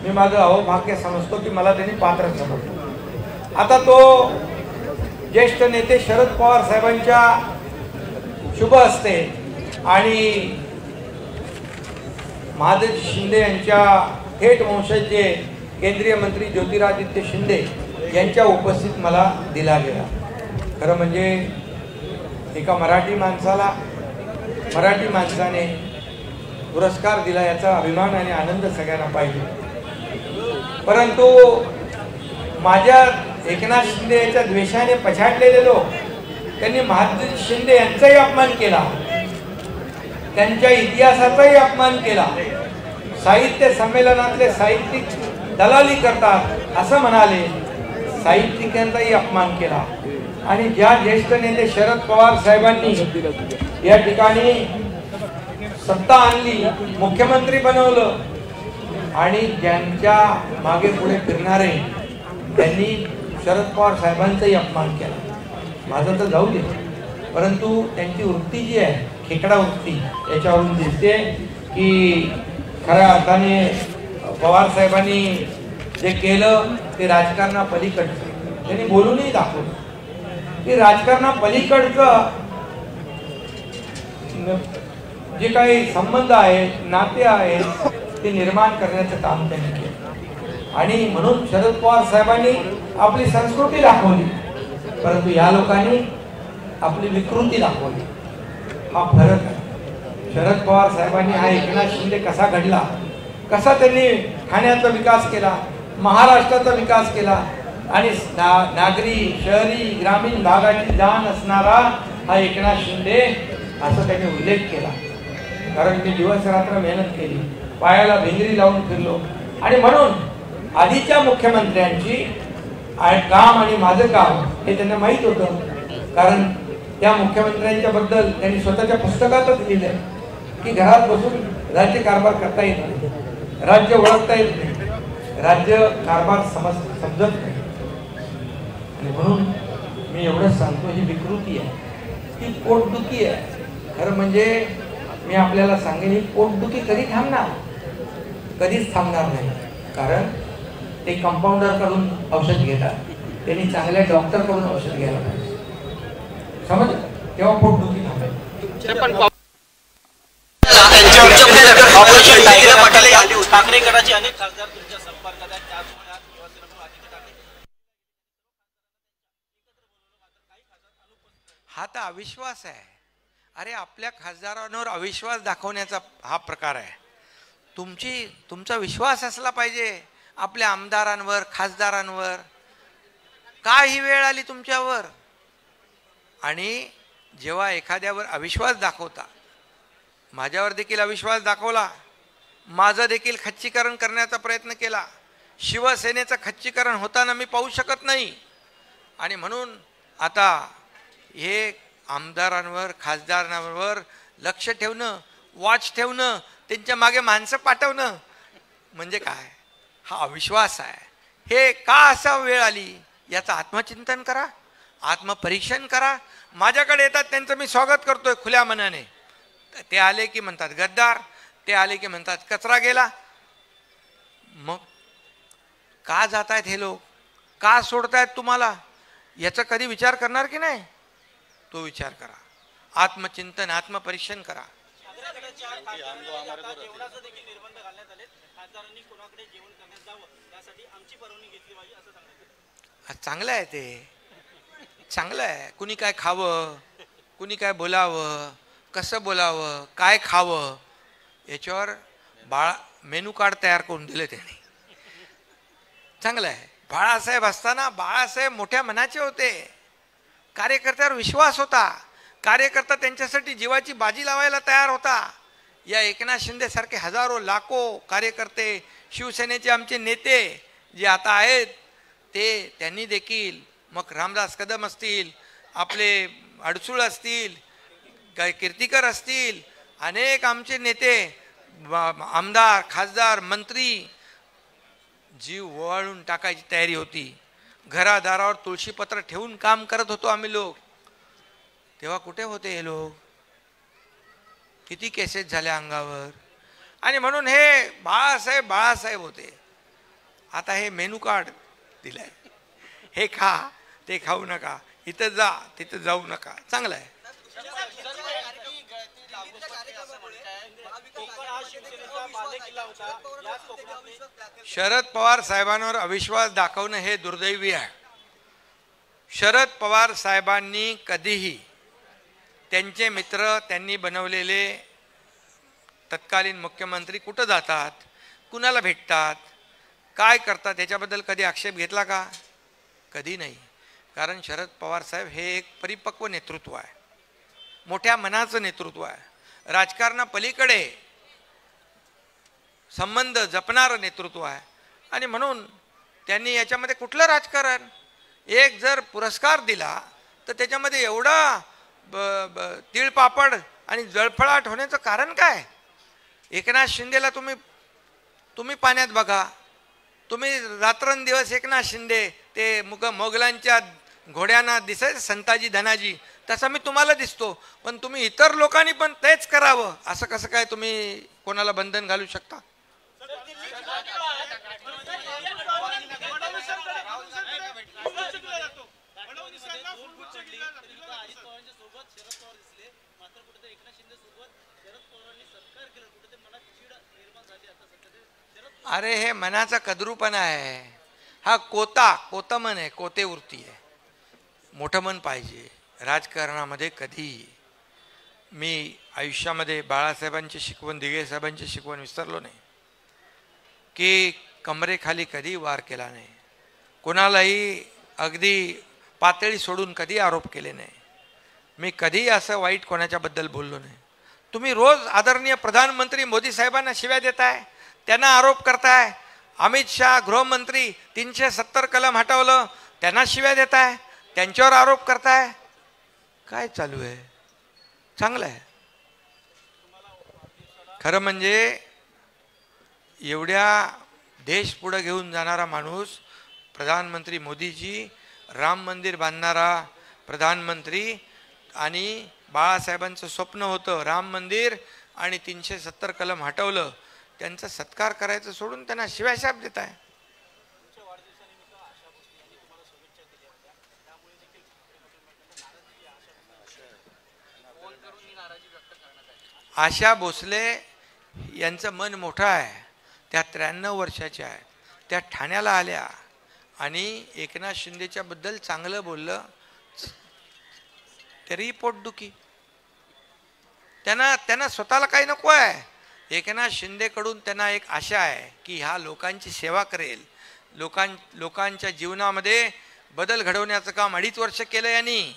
मी माझं अहोभाग्य समजतो की मला त्यांनी पात्र समजतो। आता तो ज्येष्ठ नेते शरद पवार साहेबांच्या शुभ हस्ते आणि महादेव शिंदे यांच्या थेट वंशज जे केंद्रीय मंत्री ज्योतिरादित्य शिंदे यांच्या उपस्थित मला दिला गेला। खरं म्हणजे एका मराठी माणसाने पुरस्कार दिला याचा अभिमान आणि आनंद सगळ्यांना पाहिजे। परंतु माझ्या एकनाथ शिंदे यांच्या द्वेषाने पछाडलेले लोक त्यांनी महादेव शिंदे यांचाही अपमान केला, त्यांच्या इतिहासाचाही अपमान केला, साहित्य संमेलनातले साहित्यिक दलाली करतात असं म्हणाले, साहित्यिकांचाही अपमान केला। आणि ज्या ज्येष्ठ नेते शरद पवार साहेबांनी या ठिकाणी सत्ता आणली, मुख्यमंत्री बनवलं आणि ज्यांच्या मागे पुढे फिरणारे त्यांनी शरद पवार साहेबांचाही अपमान केला। माझं तर जाऊ दे, परंतु त्यांची वृत्ती जी आहे खेकडा वृत्ती याच्यावरून दिसते की खऱ्या अर्थाने पवार साहेबांनी जे केलं ते राजकारणापलीकडचं त्यांनी बोलूनही दाखवलं की राजकारणापलीकडचं जे काही संबंध आहेत, नाते आहेत ते निर्माण करण्याचं काम त्यांनी केलं। आणि म्हणून शरद पवार साहेबांनी आपली संस्कृती दाखवली, परंतु या लोकांनी आपली विकृती दाखवली। हा फरक आहे। शरद पवार साहेबांनी हा एकनाथ शिंदे कसा घडला, कसा त्यांनी ठाण्याचा विकास केला, महाराष्ट्राचा विकास केला आणि नागरी शहरी ग्रामीण भागाची जाण असणारा हा एकनाथ शिंदे असं त्यांनी उल्लेख केला। कारण मी दिवस रात्र मेहनत केली, पायाला भिंगरी लावून फिरलो आणि म्हणून आधीच्या मुख्यमंत्र्यांची काम आणि माझं काम हे त्यांना माहीत होतं। कारण त्या मुख्यमंत्र्यांच्या बद्दल त्यांनी स्वतःच्या पुस्तकातच लिहिलंय की घरात बसून राज्य कारभार करता येत नाही, राज्य ओळखता येत नाही, राज्य कारभार समजत नाही। आणि म्हणून मी एवढंच सांगतो, ही विकृती आहे, ही पोटदुखी आहे। खरं म्हणजे मी आपल्याला सांगेन, ही पोटदुखी कधी थांबणार? कधीच थांबणार नाही। कारण ते कंपाऊंडर कडून औषध घेतात, त्यांनी चांगल्या डॉक्टर कडून औषध घ्यायला पाहिजे, समज, तेव्हा पोटदुखी थांबेल। ठाकरे गटाचे अनेक खासदार तुमच्या संपर्कात आहेत, त्याचमुळे आज युवासेनेकडून आदित्य ठाकरे हा तर अविश्वास आहे। अरे आपल्या खासदारांवर अविश्वास दाखवण्याचा हा प्रकार आहे। तुमचा विश्वास असला पाहिजे आपल्या आमदारांवर, खासदारांवर। का ही वेळ आली तुमच्यावर? आणि जेव्हा एखाद्यावर अविश्वास दाखवता, माझ्यावर देखील अविश्वास दाखवला, माझं देखील खच्चीकरण करण्याचा प्रयत्न केला, शिवसेनेचं खच्चीकरण होताना मी पाहू शकत नाही। आणि म्हणून आता हे आमदारांवर, खासदारांवर लक्ष ठेवणं, वॉच ठेवणं, त्यांच्या मागे माणसं पाठवणं म्हणजे काय? हा अविश्वास आहे। हे का असा वेळ आली याचं आत्मचिंतन करा, आत्मपरीक्षण करा। माझ्याकडे येतात त्यांचं मी स्वागत करतोय खुल्या मनाने। ते आले की म्हणतात गद्दार, ते आले की म्हणतात कचरा गेला। मग का जात आहेत हे लोक? का सोडतायत तुम्हाला? याचा कधी विचार करणार की नाही? तो विचार करा, आत्मचिंतन, आत्मपरीक्षण करा। चांगलं आहे, ते चांगलं आहे। कुणी काय खावं, कुणी काय बोलावं, कसं बोलावं, काय खावं याच्यावर मेनू कार्ड तयार करून दिले त्यांनी, चांगलं आहे। बाळासाहेब असताना बाळासाहेब मोठ्या मनाचे होते, कार्यकर्त्यावर विश्वास होता, कार्यकर्ता त्यांच्यासाठी जीवाची बाजी लावायला तयार होता। या एकनाथ शिंदे सारखे हजारो लाखो कार्यकर्ते, शिवसेनेचे आमचे नेते जे आता आहेत ते त्यांनी देखील, मग रामदास कदम असतील, आपले अडसूळ असतील, कीर्तिकर असतील, अनेक आमचे नेते, आमदार, खासदार, मंत्री, जीव ओवाळून टाकायची तयारी होती। घरादारावर तुळशीपत्र ठेवून काम करत होतो आम्ही लोक। तेव्हा कुठे होते हे लोक? किती केसेस झाल्या अंगावर। आणि म्हणून हे बाळासाहेब होते। आता हे मेनू कार्ड दिलंय, हे खा ते खाऊ नका, इथं जा तिथं जाऊ नका, चांगलं आहे. शरद पवार साहेबांवर अविश्वास दाखवणं हे दुर्दैवी आहे. शरद पवार साहेबांनी कधीही त्यांचे मित्र, त्यांनी बनवलेले तत्कालीन मुख्यमंत्री कुठं जातात, कुणाला भेटतात, काय करतात याच्याबद्दल कधी आक्षेप घेतला का? कधी नाही. कारण शरद पवार साहेब हे एक परिपक्व नेतृत्व आहे, मोठ्या मनाचं नेतृत्व आहे, राजकारणापलीकडे संबंध जपणारं नेतृत्व आहे. आणि म्हणून त्यांनी याच्यामध्ये कुठलं राजकारण, एक जर पुरस्कार दिला तर त्याच्यामध्ये एवढा तिळपापड आणि जळफळाट होण्याचं कारण काय? एकनाथ शिंदेला तुम्ही पाण्यात बघा, तुम्ही रात्रंदिवस एकनाथ शिंदे ते मोगलांच्या घोड्यांना दिसायचं संताजी धनाजी, तसा मी तुम्हाला दिसतो. पण तुम्ही इतर लोकांनी पण तेच करावं असं कसं काय तुम्ही कोणाला बंधन घालू शकता? अरे हे मनाचा कद्रूपणा आहे, हा कोतमन आहे, कोते वृत्ती आहे. मोठं मन पाहिजे राजकारणामध्ये. कधी मी आयुष्यामध्ये बाळासाहेबांची शिकवण, दिघे साहेबांची शिकवण विसरलो नाही की कमरेखाली कधी वार केला नाही, कोणालाही अगदी पातळी सोडून कधी आरोप केले नाही, मी कधी असं वाईट कोणाच्याबद्दल बोललो नाही. तुम्ही रोज आदरणीय प्रधानमंत्री मोदी साहेबांना शिव्या देताय, त्यांना आरोप करताय. अमित शहा गृहमंत्री 370 कलम हटवलं, त्यांना शिव्या देताय, त्यांच्यावर आरोप करताय. काय चालू आहे? चांगलं आहे. खरं म्हणजे एवढ्या देश पुढे घेऊन जाणारा माणूस प्रधानमंत्री मोदीजी, राम मंदिर बांधणारा प्रधानमंत्री, आणि बाळासाहेबांचं स्वप्न होतं राम मंदिर, आणि 370 कलम हटवलं, त्यांचा सत्कार करायचं सोडून त्यांना शिव्याशाप देत आहे. आशा भोसले यांचं मन मोठं आहे, त्या 93 वर्षाच्या आहेत, त्या ठाण्याला आल्या आणि एकनाथ शिंदेच्या बद्दल चांगलं बोललं तरी पोटदुखी. त्यांना स्वतःला काही नको आहे. एकनाथ शिंदेकडून त्यांना एक आशा आहे की हा लोकांची सेवा करेल, लोकांच्या जीवनामध्ये बदल घडवण्याचं काम 2.5 वर्ष केलं यांनी.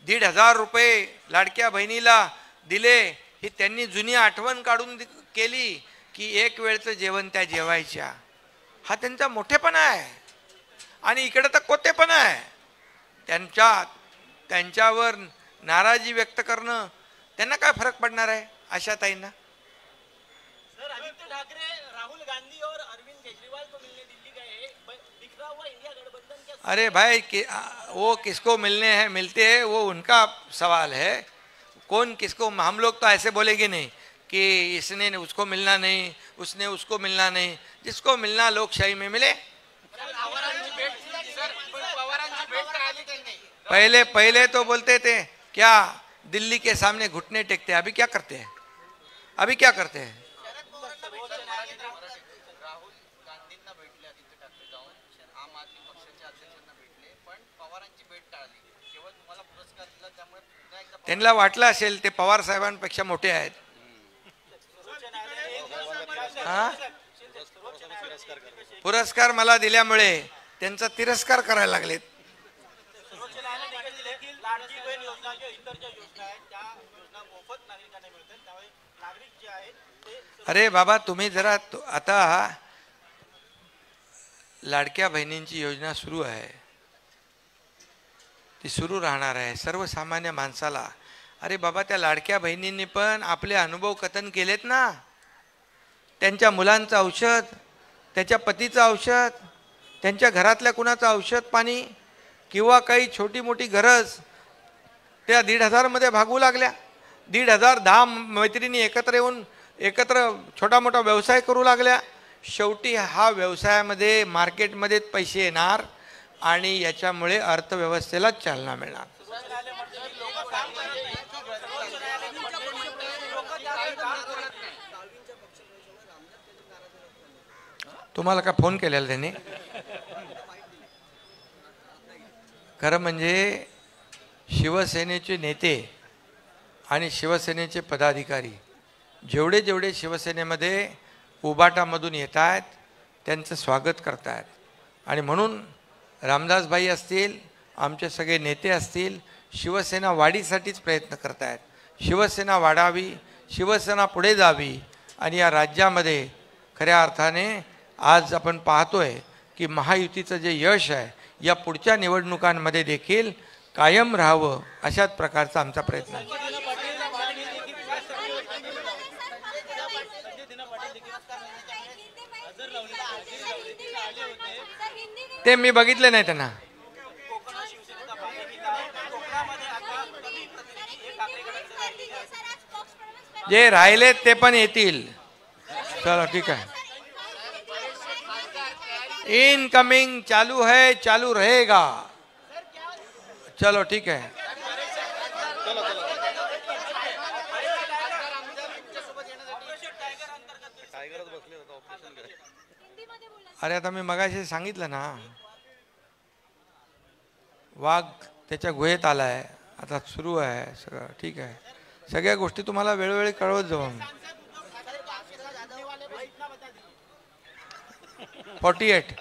1,500 रुपये लाडक्या बहिणीला दिले, ही त्यांनी जुनी आठवण काढून केली की एक वेळचं जेवण त्या जेवायच्या. हा त्यांचा मोठेपणा आहे. आणि इकडे तर कोतेपणा आहे. त्यांच्यावर नाराजी व्यक्त करणं, त्यांना काय फरक पडणार आहे आशाताईंना? आदित्य ठाकरे राहुल गांधी और अरविंद केजरीवाल को मिलने दिल्ली गए, बिखरा हुआ इंडिया गठबंधन क्या? अरे भाई वो किसको मिलते हैं वो उनका सवाल है. कौन किसको, हम लोग तो ऐसे बोलेंगे नहीं कि इसने उसको मिलना नहीं, उसने उसको मिलना नहीं. जिसको मिलना लोकशाही में मिले. पहले तो बोलते थे क्या दिल्ली के सामने घुटने टेकते हैं, अभी क्या करते हैं? अभी क्या करते हैं? त्यांना वाटलं असेल ते पवार साहेबांपेक्षा मोठे आहेत. पुरस्कार मला दिल्यामुळे त्यांचा तिरस्कार करायला लागलेत. अरे बाबा, तुम्ही जरा आता लाडक्या बहिणींची योजना सुरू आहे, ती सुरू राहणार आहे सर्वसामान्य माणसाला. अरे बाबा, त्या लाडक्या बहिणींनी पण आपले अनुभव कथन केलेत ना. त्यांच्या मुलांचं औषध, त्याच्या पतीचं औषध, त्यांच्या घरातल्या कुणाचं औषध पाणी किंवा काही छोटी मोठी गरज त्या 1,500 मध्ये भागवू लागल्या. 1,500 10 मैत्रिणी एकत्र येऊन एकत्र छोटा मोठा व्यवसाय करू लागल्या. शेवटी हा व्यवसायामध्ये मार्केटमध्ये पैसे येणार आणि याच्यामुळे अर्थव्यवस्थेलाच चालना मिळणार. तुम्हाला का फोन केलेला त्यांनी? खरं म्हणजे शिवसेनेचे नेते आणि शिवसेनेचे पदाधिकारी जेवढे जेवढे शिवसेनेमध्ये उबाटामधून येत आहेत त्यांचं स्वागत करत आहेत. आणि म्हणून रामदासभाई असतील, आमचे सगळे नेते असतील, शिवसेना वाढीसाठीच प्रयत्न करत आहेत. शिवसेना वाढावी, शिवसेना पुढे जावी आणि या राज्यामध्ये खऱ्या अर्थाने आज आपण पाहतोय की महायुतीचं जे यश आहे या पुढच्या निवडणुकांमध्ये देखील कायम राहावं अशाच प्रकारचा आमचा प्रयत्न आहे. ते मी बघितले नाही त्यांना. जे राहिले ते पण येतील. चलो ठीक आहे. इनकमिंग चालू है, चालू रहेगा. चलो ठीक है. अरे आता मी मगाशी सांगितलं ना, वाघ त्याच्या गुहेत आलाय, आता सुरू आहे सगळं. ठीक आहे, सगळ्या गोष्टी तुम्हाला वेळोवेळी कळवत जाऊ. 48